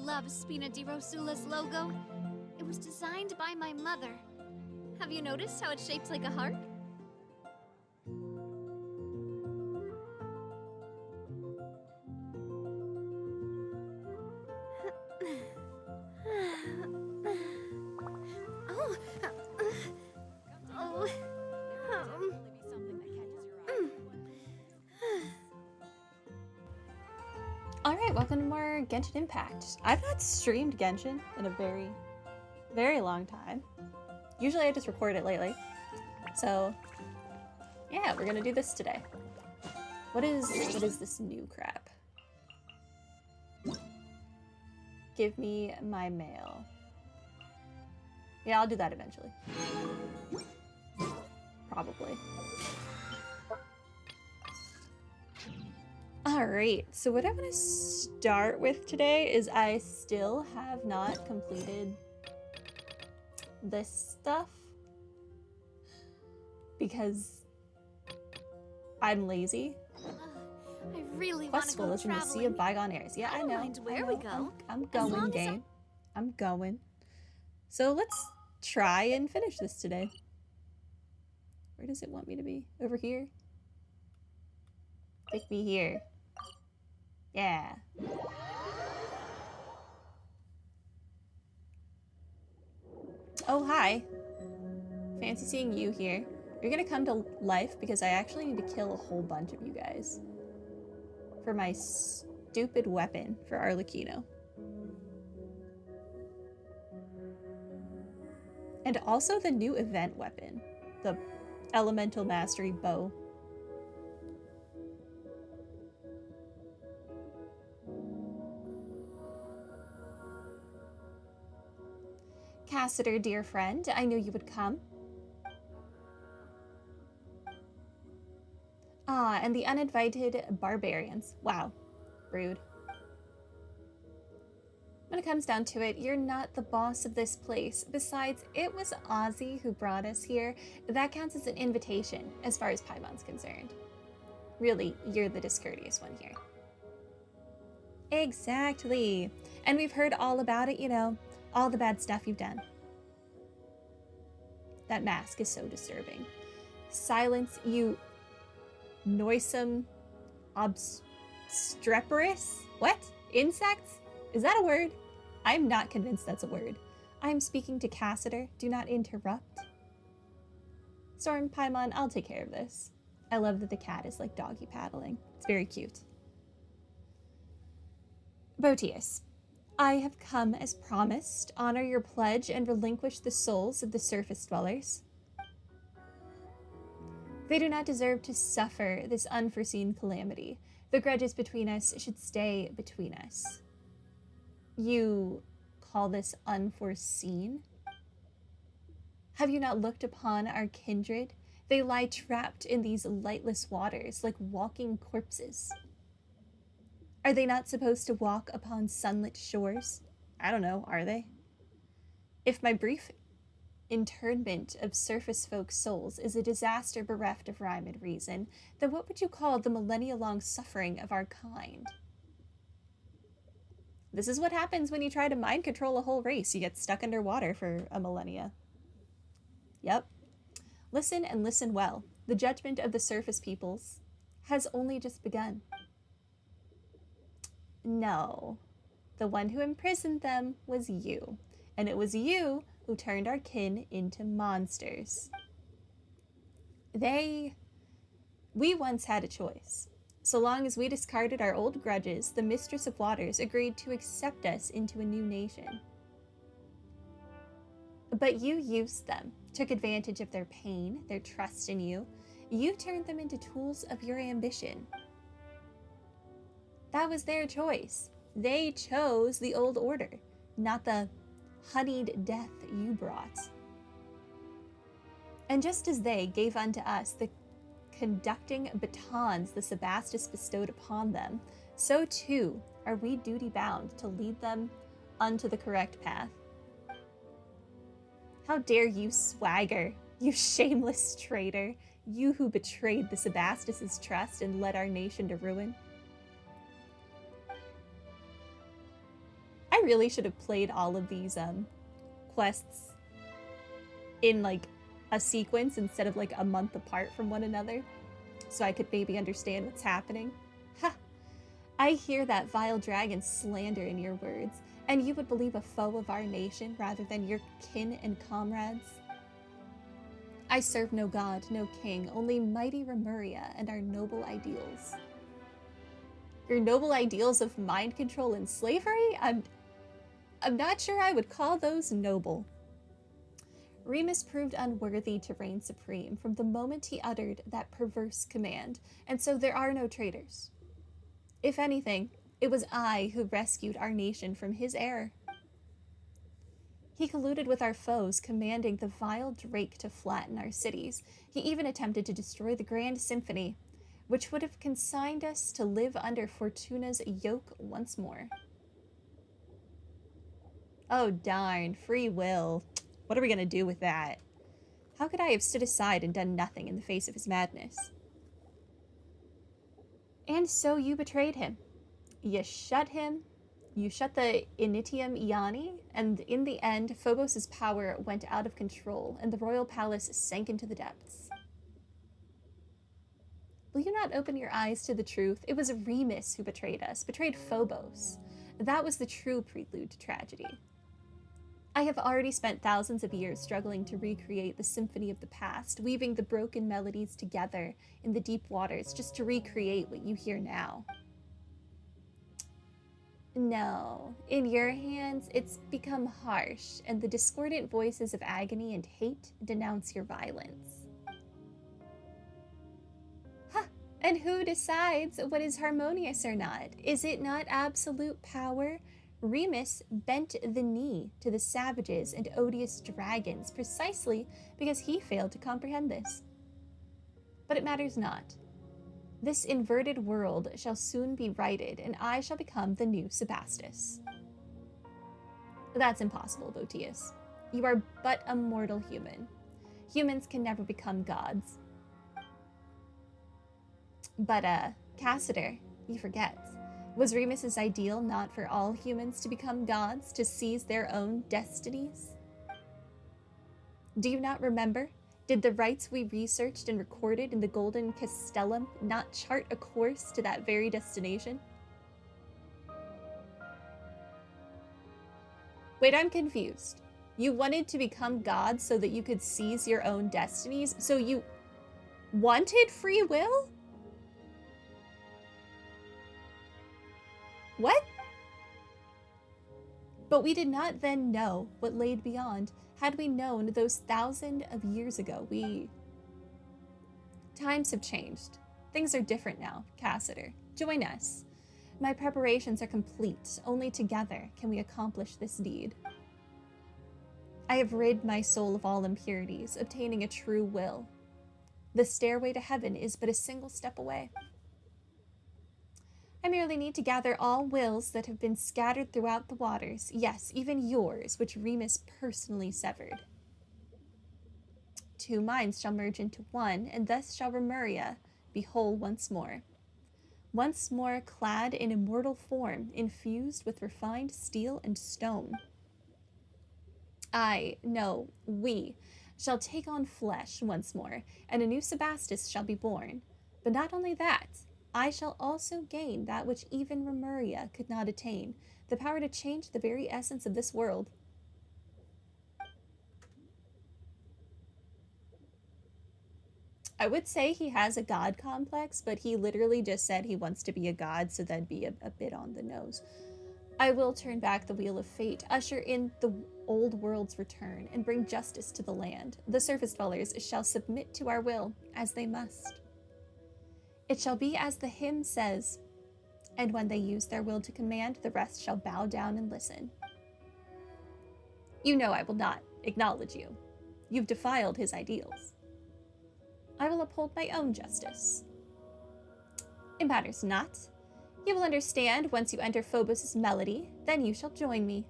love Spina di Rosula's logo. It was designed by my mother. Have you noticed how it's shaped like a heart? Oh. Oh. Alright, welcome to more Genshin Impact. I've not streamed Genshin in a very, very long time. Usually I just record it lately. So, yeah, we're gonna do this today. What is this new crap? Give me my mail. Yeah, I'll do that eventually. Probably. Alright, so what I'm going to start with today is I still have not completed this stuff because I'm lazy. I really want to Questful go is in the traveling. Sea of Bygone Eras. Yeah, I don't mind where we go. I'm going, game. I'm going. So let's try and finish this today. Where does it want me to be? Over here? Take me here. Yeah. Oh, hi. Fancy seeing you here. You're gonna come to life because I actually need to kill a whole bunch of you guys. For my stupid weapon for Arlecchino. And also the new event weapon. The Elemental Mastery Bow. Cassider, dear friend, I knew you would come. Ah, and the uninvited barbarians. Wow. Rude. When it comes down to it, you're not the boss of this place. Besides, it was Ozzy who brought us here. That counts as an invitation, as far as Paimon's concerned. Really, you're the discourteous one here. Exactly. And we've heard all about it, you know, all the bad stuff you've done. That mask is so disturbing. Silence, you noisome obstreperous? What? Insects? Is that a word? I'm not convinced that's a word. I'm speaking to Cassider. Do not interrupt. Storm, Paimon, I'll take care of this. I love that the cat is like doggy paddling. It's very cute. Botius, I have come as promised. Honor your pledge and relinquish the souls of the surface dwellers. They do not deserve to suffer this unforeseen calamity. The grudges between us should stay between us. You call this unforeseen? Have you not looked upon our kindred? They lie trapped in these lightless waters like walking corpses. Are they not supposed to walk upon sunlit shores? I don't know, are they? If my brief internment of surface folks' souls is a disaster bereft of rhyme and reason, then what would you call the millennia-long suffering of our kind? This is what happens when you try to mind control a whole race. You get stuck underwater for a millennia. Yep. Listen and listen well. The judgment of the surface peoples has only just begun. No. The one who imprisoned them was you. And it was you who turned our kin into monsters. We once had a choice. So long as we discarded our old grudges, the Mistress of Waters agreed to accept us into a new nation. But you used them, took advantage of their pain, their trust in you. You turned them into tools of your ambition. That was their choice. They chose the old order, not the honeyed death you brought. And just as they gave unto us the conducting batons the Sebastus bestowed upon them, so too are we duty-bound to lead them unto the correct path. How dare you swagger, you shameless traitor, you who betrayed the Sebastus' trust and led our nation to ruin. I really should have played all of these quests in like a sequence instead of like a month apart from one another, so I could maybe understand what's happening. Ha! I hear that vile dragon slander in your words, and you would believe a foe of our nation rather than your kin and comrades? I serve no god, no king, only mighty Remuria and our noble ideals. Your noble ideals of mind control and slavery? I'm not sure I would call those noble. Remus proved unworthy to reign supreme from the moment he uttered that perverse command, and so there are no traitors. If anything, it was I who rescued our nation from his error. He colluded with our foes, commanding the vile Drake to flatten our cities. He even attempted to destroy the Grand Symphony, which would have consigned us to live under Fortuna's yoke once more. Oh darn, free will. What are we gonna do with that? How could I have stood aside and done nothing in the face of his madness? And so you betrayed him. You shut the Initium Iani, and in the end, Phobos' power went out of control, and the royal palace sank into the depths. Will you not open your eyes to the truth? It was Remus who betrayed us, betrayed Phobos. That was the true prelude to tragedy. I have already spent thousands of years struggling to recreate the symphony of the past, weaving the broken melodies together in the deep waters just to recreate what you hear now. No, in your hands, it's become harsh, and the discordant voices of agony and hate denounce your violence. Huh, and who decides what is harmonious or not? Is it not absolute power? Remus bent the knee to the savages and odious dragons precisely because he failed to comprehend this. But it matters not. This inverted world shall soon be righted, and I shall become the new Sebastus. That's impossible, Botius. You are but a mortal human. Humans can never become gods. But, Cassiter, you forget. Was Remus's ideal not for all humans to become gods, to seize their own destinies? Do you not remember? Did the rites we researched and recorded in the Golden Castellum not chart a course to that very destination? Wait, I'm confused. You wanted to become gods so that you could seize your own destinies? So you wanted free will? What? But we did not then know what laid beyond. Had we known those thousands of years ago, Times have changed. Things are different now, Cassiter. Join us. My preparations are complete. Only together can we accomplish this deed. I have rid my soul of all impurities, obtaining a true will. The stairway to heaven is but a single step away. I merely need to gather all wills that have been scattered throughout the waters, yes, even yours, which Remus personally severed. 2 minds shall merge into one, and thus shall Remuria be whole once more. Once more clad in immortal form, infused with refined steel and stone. We shall take on flesh once more, and a new Sebastus shall be born. But not only that, I shall also gain that which even Remuria could not attain, the power to change the very essence of this world. I would say he has a god complex, but he literally just said he wants to be a god, so that'd be a bit on the nose. I will turn back the wheel of fate, usher in the old world's return, and bring justice to the land. The surface dwellers shall submit to our will, as they must. It shall be as the hymn says, and when they use their will to command, the rest shall bow down and listen. You know I will not acknowledge you. You've defiled his ideals. I will uphold my own justice. It matters not. You will understand once you enter Phobos' melody, then you shall join me.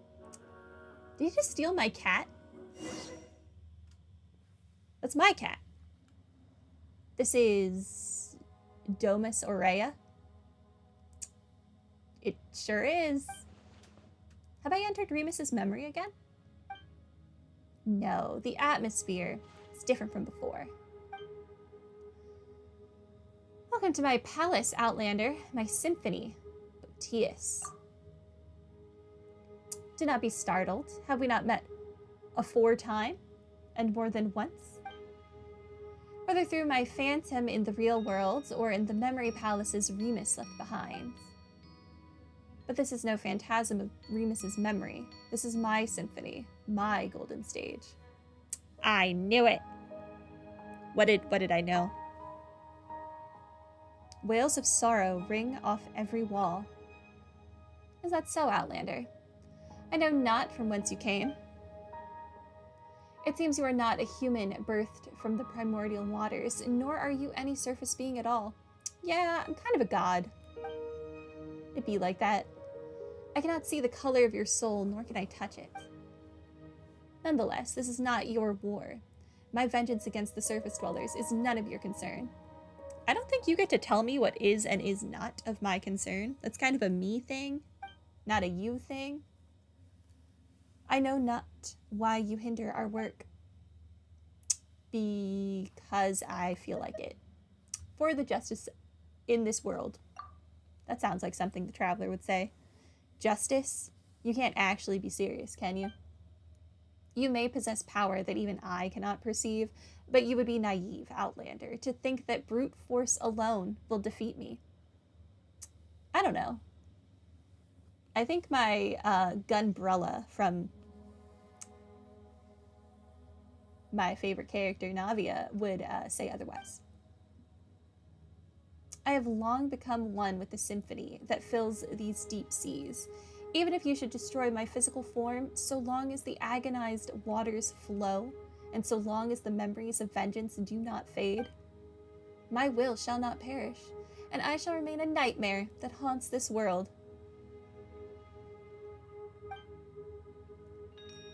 Did you just steal my cat? That's my cat. This is Domus Aurea. It sure is. Have I entered Remus's memory again? No, the atmosphere is different from before. Welcome to my palace, Outlander, my symphony, Botius. Do not be startled. Have we not met aforetime, and more than once? Whether through my phantom in the real world or in the memory palaces Remus left behind. But this is no phantasm of Remus's memory. This is my symphony, my golden stage. I knew it. What did I know? Wails of sorrow ring off every wall. Is that so, Outlander? I know not from whence you came. It seems you are not a human birthed from the primordial waters, nor are you any surface being at all. Yeah, I'm kind of a god. It'd be like that. I cannot see the color of your soul, nor can I touch it. Nonetheless, this is not your war. My vengeance against the surface dwellers is none of your concern. I don't think you get to tell me what is and is not of my concern. That's kind of a me thing, not a you thing. I know not why you hinder our work. Because I feel like it. For the justice in this world. That sounds like something the Traveler would say. Justice? You can't actually be serious, can you? You may possess power that even I cannot perceive, but you would be naive, Outlander, to think that brute force alone will defeat me. I don't know. I think my Gunbrella from my favorite character, Navia, would say otherwise. I have long become one with the symphony that fills these deep seas. Even if you should destroy my physical form, so long as the agonized waters flow, and so long as the memories of vengeance do not fade, my will shall not perish, and I shall remain a nightmare that haunts this world.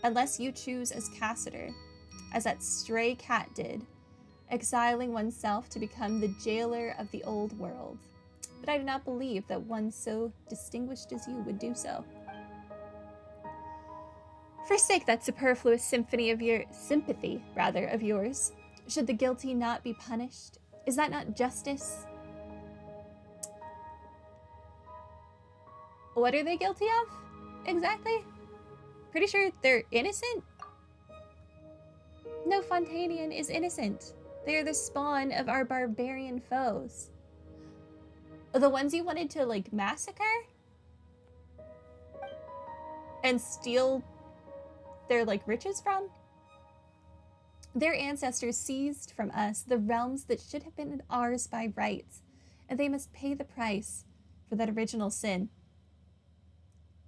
Unless you choose as Cassiter, as that stray cat did, exiling oneself to become the jailer of the old world. But I do not believe that one so distinguished as you would do so. Forsake that superfluous sympathy of yours. Should the guilty not be punished? Is that not justice? What are they guilty of? Exactly? Pretty sure they're innocent? No Fontanian is innocent. They are the spawn of our barbarian foes. The ones you wanted to, like, massacre? And steal their, like, riches from? Their ancestors seized from us the realms that should have been ours by right, and they must pay the price for that original sin.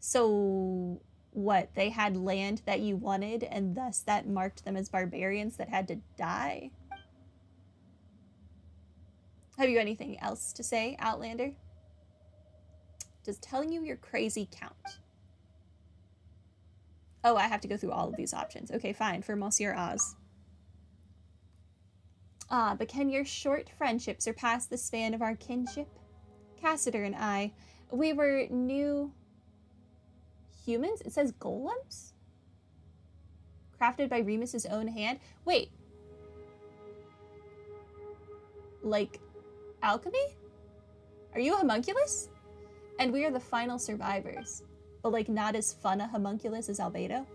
So, what? They had land that you wanted, and thus that marked them as barbarians that had to die? Have you anything else to say, Outlander? Does telling you you're crazy count? Oh, I have to go through all of these options. Okay, fine, for Monsieur Oz. Ah, but can your short friendship surpass the span of our kinship? Cassiter and I, we were new humans? It says golems? Crafted by Remus's own hand? Wait. Like, alchemy? Are you a homunculus? And we are the final survivors, but like not as fun a homunculus as Albedo.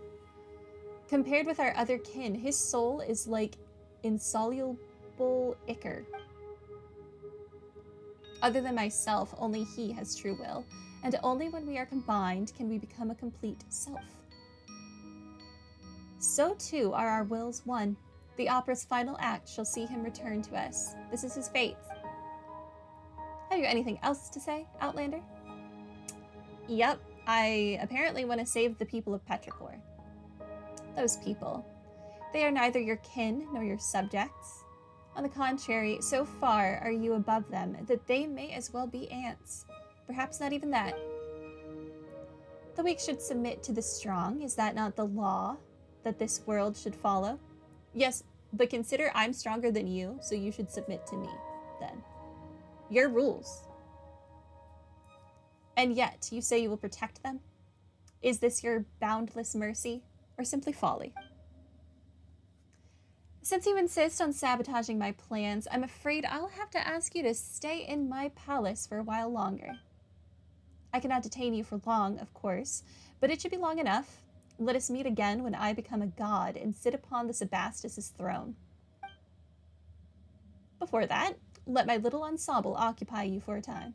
Compared with our other kin, his soul is like insoluble ichor. Other than myself, only he has true will, and only when we are combined can we become a complete self. So too are our wills one. The opera's final act shall see him return to us. This is his fate. Have you anything else to say, Outlander? Yep, I apparently want to save the people of Petrichor. Those people. They are neither your kin nor your subjects. On the contrary, so far are you above them that they may as well be ants. Perhaps not even that. The weak should submit to the strong. Is that not the law that this world should follow? Yes, but consider I'm stronger than you, so you should submit to me, then. Your rules. And yet, you say you will protect them? Is this your boundless mercy, or simply folly? Since you insist on sabotaging my plans, I'm afraid I'll have to ask you to stay in my palace for a while longer. I cannot detain you for long, of course, but it should be long enough. Let us meet again when I become a god and sit upon the Sebastus's throne. Before that, let my little ensemble occupy you for a time.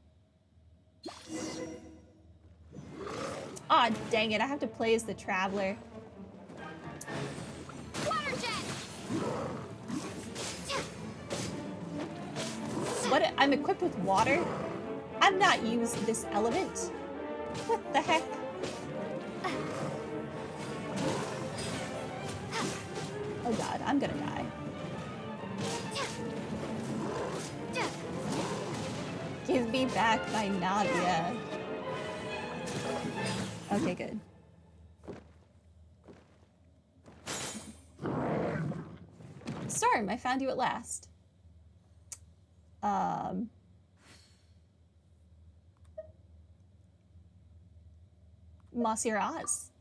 Aw, dang it, I have to play as the Traveler. Water jet! What? I'm equipped with water? I've not used this element. What the heck? Oh god, I'm gonna die. Give me back my Nadia. Okay, good. Storm, I found you at last. Monsieur Oz.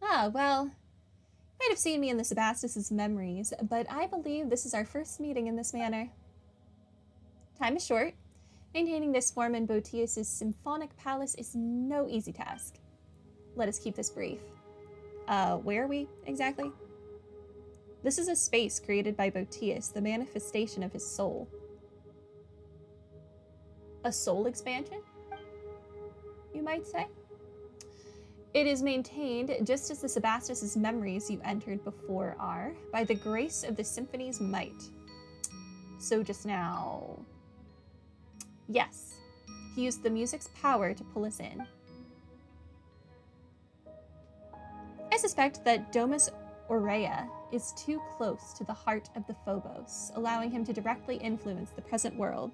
Ah, well, you might have seen me in the Sebastus's memories, but I believe this is our first meeting in this manner. Time is short. Maintaining this form in Boetius' symphonic palace is no easy task. Let us keep this brief. Where are we, exactly? This is a space created by Boetius, the manifestation of his soul. A soul expansion, you might say? It is maintained, just as the Sebastus's memories you entered before are, by the grace of the symphony's might. So just now... Yes, he used the music's power to pull us in. I suspect that Domus Aurea is too close to the heart of the Phobos, allowing him to directly influence the present world.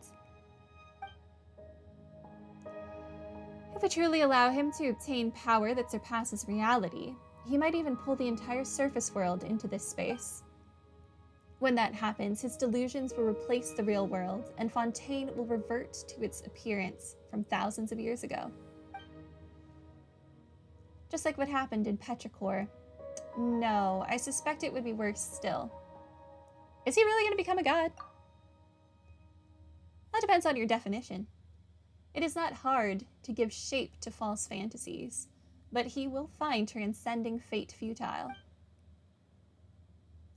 If we truly allow him to obtain power that surpasses reality, he might even pull the entire surface world into this space. When that happens, his delusions will replace the real world, and Fontaine will revert to its appearance from thousands of years ago. Just like what happened in Petrichor. No, I suspect it would be worse still. Is he really going to become a god? That depends on your definition. It is not hard to give shape to false fantasies, but he will find transcending fate futile.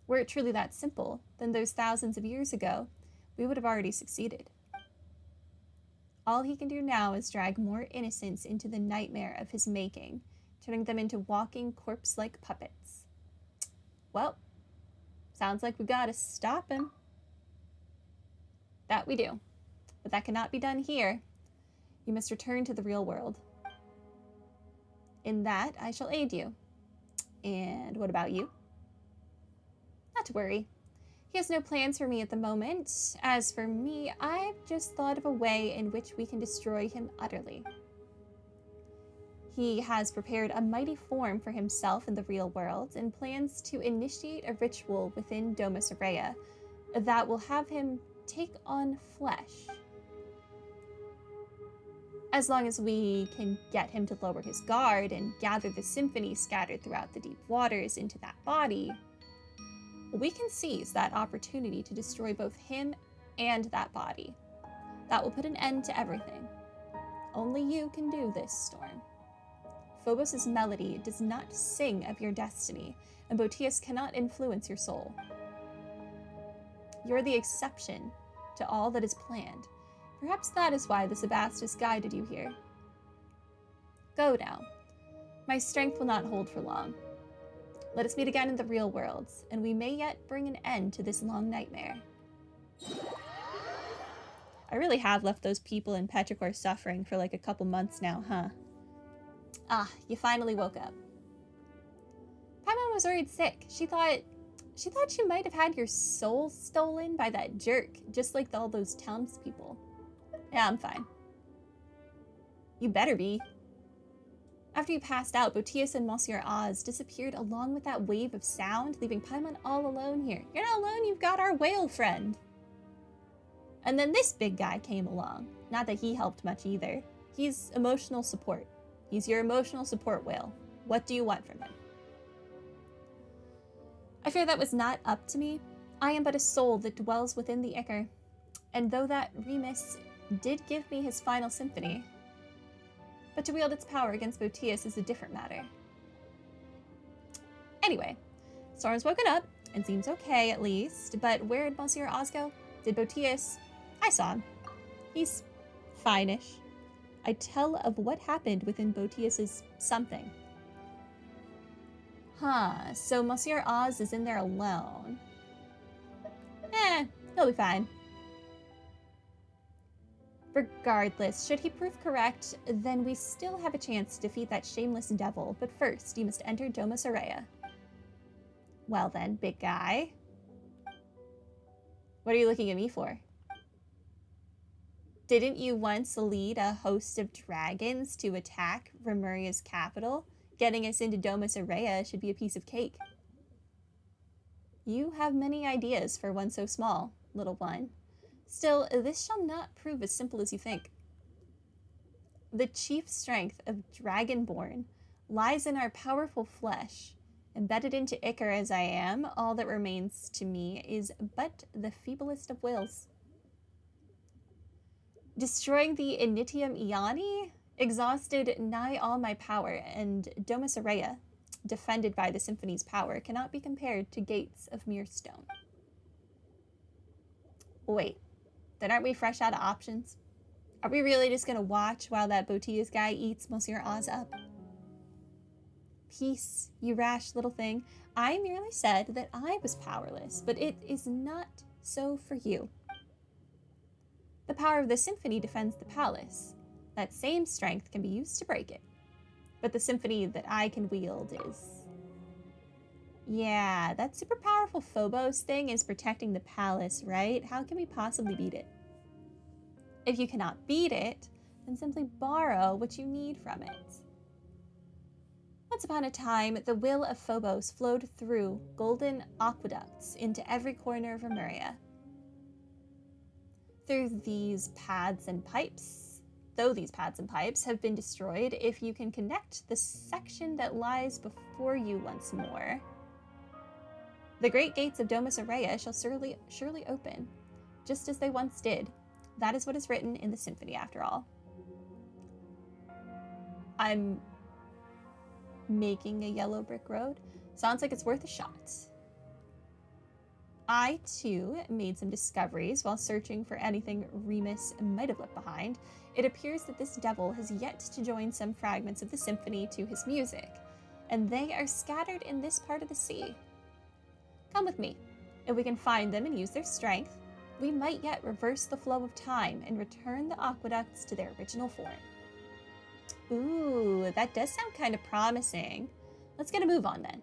Were it truly that simple, then those thousands of years ago, we would have already succeeded. All he can do now is drag more innocents into the nightmare of his making, turning them into walking corpse-like puppets. Well, sounds like we gotta stop him. That we do, but that cannot be done here. You must return to the real world. In that, I shall aid you. And what about you? Not to worry. He has no plans for me at the moment. As for me, I've just thought of a way in which we can destroy him utterly. He has prepared a mighty form for himself in the real world and plans to initiate a ritual within Domus Aurea that will have him take on flesh. As long as we can get him to lower his guard and gather the symphony scattered throughout the deep waters into that body, we can seize that opportunity to destroy both him and that body. That will put an end to everything. Only you can do this, Storm. Phobos' melody does not sing of your destiny, and Boetius cannot influence your soul. You're the exception to all that is planned. Perhaps that is why the Sebastus guided you here. Go now. My strength will not hold for long. Let us meet again in the real world, and we may yet bring an end to this long nightmare. I really have left those people in Petrichor suffering for like a couple months now, huh? Ah, you finally woke up. Paimon was worried sick. She thought she might have had your soul stolen by that jerk, just like all those townspeople. Yeah, I'm fine. You better be. After you passed out, Boetius and Monsieur Oz disappeared along with that wave of sound, leaving Paimon all alone here. You're not alone, you've got our whale friend. And then this big guy came along. Not that he helped much either. He's emotional support. He's your emotional support whale. What do you want from him? I fear that was not up to me. I am but a soul that dwells within the Ichor. And though that Remus did give me his final symphony, but to wield its power against Botius is a different matter. Anyway, Storm's woken up and seems okay at least, but where did Monsieur Oz go? Did Botius? I saw him. He's fine-ish. I tell of what happened within Botius's something. Huh, so Monsieur Oz is in there alone. He'll be fine. Regardless, should he prove correct, then we still have a chance to defeat that shameless devil, but first you must enter Domus Aurea. Well then, big guy. What are you looking at me for? Didn't you once lead a host of dragons to attack Remuria's capital? Getting us into Domus Aurea should be a piece of cake. You have many ideas for one so small, little one. Still, this shall not prove as simple as you think. The chief strength of Dragonborn lies in our powerful flesh. Embedded into Ichor as I am, all that remains to me is but the feeblest of wills. Destroying the Initium Iani exhausted nigh all my power, and Domus Aurea, defended by the Symphony's power, cannot be compared to gates of mere stone. Wait, then aren't we fresh out of options? Are we really just gonna watch while that Botius guy eats Monsieur Oz up? Peace, you rash little thing. I merely said that I was powerless, but it is not so for you. The power of the Symphony defends the palace. That same strength can be used to break it. But the Symphony that I can wield is... Yeah, that super powerful Phobos thing is protecting the palace, right? How can we possibly beat it? If you cannot beat it, then simply borrow what you need from it. Once upon a time, the will of Phobos flowed through golden aqueducts into every corner of Remuria. Through these paths and pipes, though these paths and pipes have been destroyed, if you can connect the section that lies before you once more, the great gates of Domus Aurea shall surely open, just as they once did. That is what is written in the Symphony, after all. I'm making a yellow brick road. Sounds like it's worth a shot. I, too, made some discoveries while searching for anything Remus might have left behind. It appears that this devil has yet to join some fragments of the symphony to his music, and they are scattered in this part of the sea. Come with me. If we can find them and use their strength, we might yet reverse the flow of time and return the aqueducts to their original form. Ooh, that does sound kind of promising. Let's get a move on then.